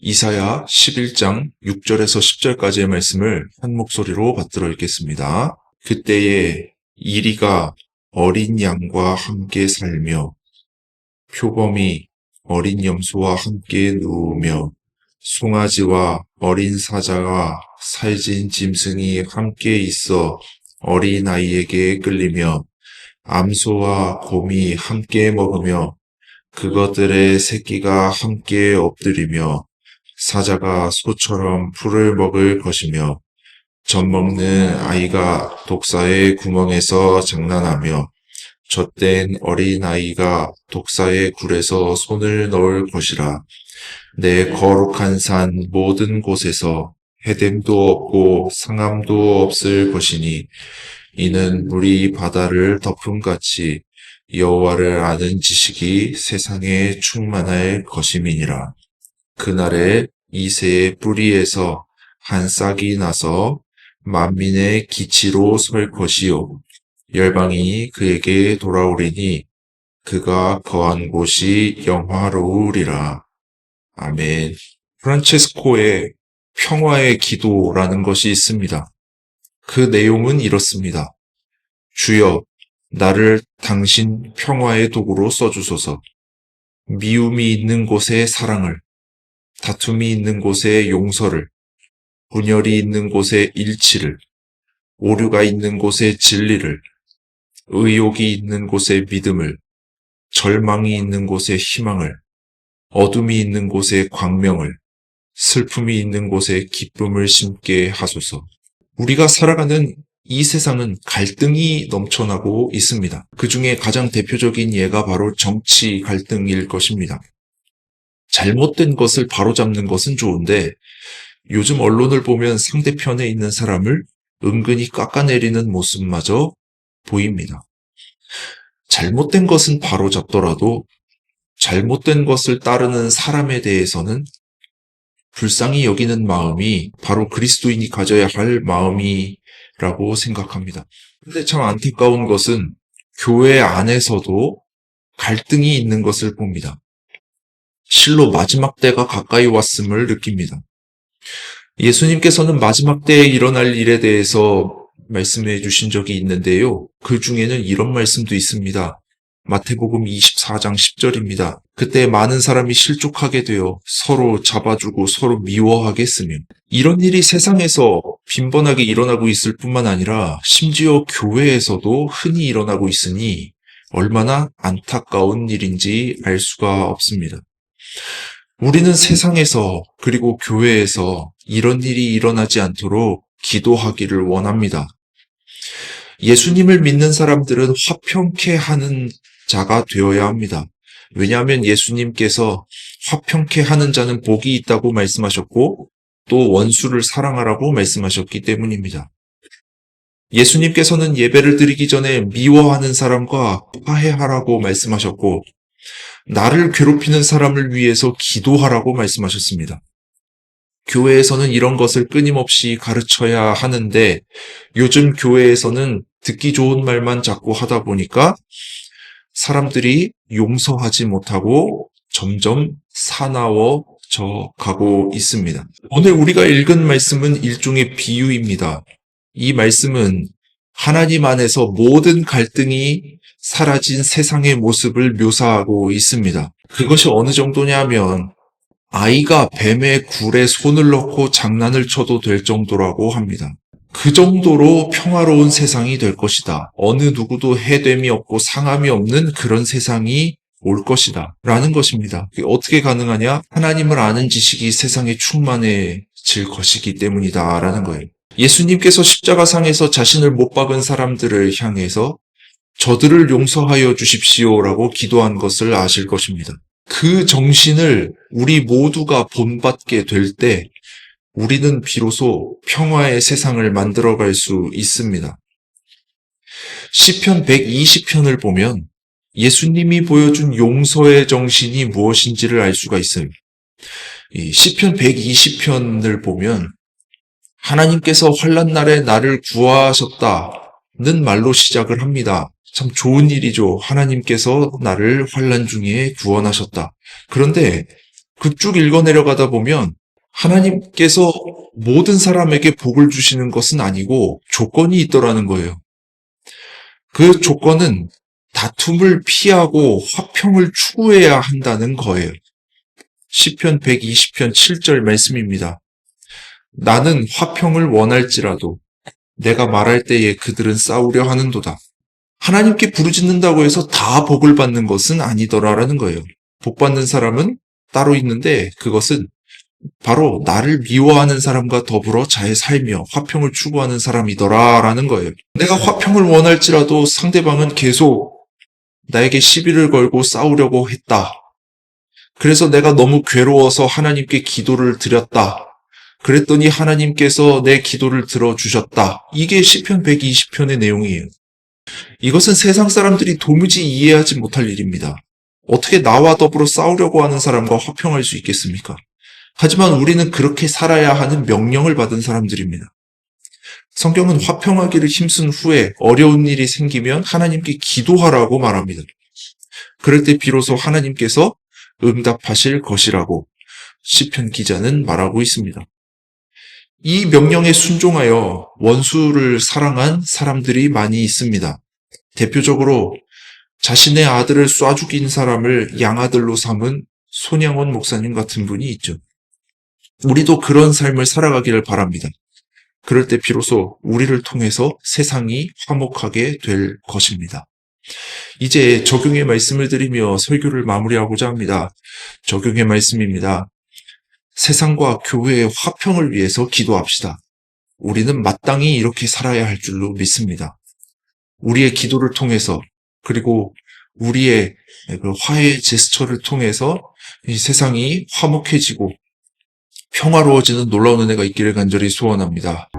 이사야 11장 6절에서 10절까지의 말씀을 한 목소리로 받들어 읽겠습니다. 그때에 이리가 어린 양과 함께 살며 표범이 어린 염소와 함께 누우며 송아지와 어린 사자와 살진 짐승이 함께 있어 어린아이에게 끌리며 암소와 곰이 함께 먹으며 그것들의 새끼가 함께 엎드리며 사자가 소처럼 풀을 먹을 것이며 젖먹는 아이가 독사의 구멍에서 장난하며 젖된 어린아이가 독사의 굴에서 손을 넣을 것이라. 내 거룩한 산 모든 곳에서 해됨도 없고 상함도 없을 것이니 이는 물이 바다를 덮음같이 여호와를 아는 지식이 세상에 충만할 것임이니라. 그날에 이새의 뿌리에서 한 싹이 나서 만민의 기치로 설 것이요 열방이 그에게 돌아오리니 그가 거한 곳이 영화로우리라. 아멘. 프란체스코의 평화의 기도라는 것이 있습니다. 그 내용은 이렇습니다. 주여, 나를 당신 평화의 도구로 써주소서. 미움이 있는 곳에 사랑을, 다툼이 있는 곳에 용서를, 분열이 있는 곳에 일치를, 오류가 있는 곳에 진리를, 의욕이 있는 곳에 믿음을, 절망이 있는 곳에 희망을, 어둠이 있는 곳에 광명을, 슬픔이 있는 곳에 기쁨을 심게 하소서. 우리가 살아가는 이 세상은 갈등이 넘쳐나고 있습니다. 그 중에 가장 대표적인 예가 바로 정치 갈등일 것입니다. 잘못된 것을 바로잡는 것은 좋은데 요즘 언론을 보면 상대편에 있는 사람을 은근히 깎아내리는 모습마저 보입니다. 잘못된 것은 바로잡더라도 잘못된 것을 따르는 사람에 대해서는 불쌍히 여기는 마음이 바로 그리스도인이 가져야 할 마음이라고 생각합니다. 근데 참 안타까운 것은 교회 안에서도 갈등이 있는 것을 봅니다. 실로 마지막 때가 가까이 왔음을 느낍니다. 예수님께서는 마지막 때에 일어날 일에 대해서 말씀해 주신 적이 있는데요. 그 중에는 이런 말씀도 있습니다. 마태복음 24장 10절입니다. 그때 많은 사람이 실족하게 되어 서로 잡아주고 서로 미워하겠으며 이런 일이 세상에서 빈번하게 일어나고 있을 뿐만 아니라 심지어 교회에서도 흔히 일어나고 있으니 얼마나 안타까운 일인지 알 수가 없습니다. 우리는 세상에서 그리고 교회에서 이런 일이 일어나지 않도록 기도하기를 원합니다. 예수님을 믿는 사람들은 화평케 하는 자가 되어야 합니다. 왜냐하면 예수님께서 화평케 하는 자는 복이 있다고 말씀하셨고 또 원수를 사랑하라고 말씀하셨기 때문입니다. 예수님께서는 예배를 드리기 전에 미워하는 사람과 화해하라고 말씀하셨고 나를 괴롭히는 사람을 위해서 기도하라고 말씀하셨습니다. 교회에서는 이런 것을 끊임없이 가르쳐야 하는데 요즘 교회에서는 듣기 좋은 말만 자꾸 하다 보니까 사람들이 용서하지 못하고 점점 사나워져 가고 있습니다. 오늘 우리가 읽은 말씀은 일종의 비유입니다. 이 말씀은 하나님 안에서 모든 갈등이 사라진 세상의 모습을 묘사하고 있습니다. 그것이 어느 정도냐면 아이가 뱀의 굴에 손을 넣고 장난을 쳐도 될 정도라고 합니다. 그 정도로 평화로운 세상이 될 것이다. 어느 누구도 해됨이 없고 상함이 없는 그런 세상이 올 것이다. 라는 것입니다. 그게 어떻게 가능하냐? 하나님을 아는 지식이 세상에 충만해질 것이기 때문이다. 라는 거예요. 예수님께서 십자가상에서 자신을 못 박은 사람들을 향해서 저들을 용서하여 주십시오라고 기도한 것을 아실 것입니다. 그 정신을 우리 모두가 본받게 될 때 우리는 비로소 평화의 세상을 만들어갈 수 있습니다. 시편 120편을 보면 예수님이 보여준 용서의 정신이 무엇인지를 알 수가 있어요. 이 시편 120편을 보면 하나님께서 환난 날에 나를 구하셨다는 말로 시작을 합니다. 참 좋은 일이죠. 하나님께서 나를 환난 중에 구원하셨다. 그런데 그 쭉 읽어내려가다 보면 하나님께서 모든 사람에게 복을 주시는 것은 아니고 조건이 있더라는 거예요. 그 조건은 다툼을 피하고 화평을 추구해야 한다는 거예요. 시편 120편 7절 말씀입니다. 나는 화평을 원할지라도 내가 말할 때에 그들은 싸우려 하는도다. 하나님께 부르짖는다고 해서 다 복을 받는 것은 아니더라라는 거예요. 복 받는 사람은 따로 있는데 그것은 바로 나를 미워하는 사람과 더불어 잘 살며 화평을 추구하는 사람이더라라는 거예요. 내가 화평을 원할지라도 상대방은 계속 나에게 시비를 걸고 싸우려고 했다. 그래서 내가 너무 괴로워서 하나님께 기도를 드렸다. 그랬더니 하나님께서 내 기도를 들어주셨다. 이게 시편 120편의 내용이에요. 이것은 세상 사람들이 도무지 이해하지 못할 일입니다. 어떻게 나와 더불어 싸우려고 하는 사람과 화평할 수 있겠습니까? 하지만 우리는 그렇게 살아야 하는 명령을 받은 사람들입니다. 성경은 화평하기를 힘쓴 후에 어려운 일이 생기면 하나님께 기도하라고 말합니다. 그럴 때 비로소 하나님께서 응답하실 것이라고 시편 기자는 말하고 있습니다. 이 명령에 순종하여 원수를 사랑한 사람들이 많이 있습니다. 대표적으로 자신의 아들을 쏴 죽인 사람을 양아들로 삼은 손양원 목사님 같은 분이 있죠. 우리도 그런 삶을 살아가기를 바랍니다. 그럴 때 비로소 우리를 통해서 세상이 화목하게 될 것입니다. 이제 적용의 말씀을 드리며 설교를 마무리하고자 합니다. 적용의 말씀입니다. 세상과 교회의 화평을 위해서 기도합시다. 우리는 마땅히 이렇게 살아야 할 줄로 믿습니다. 우리의 기도를 통해서 그리고 우리의 그 화해 제스처를 통해서 이 세상이 화목해지고 평화로워지는 놀라운 은혜가 있기를 간절히 소원합니다.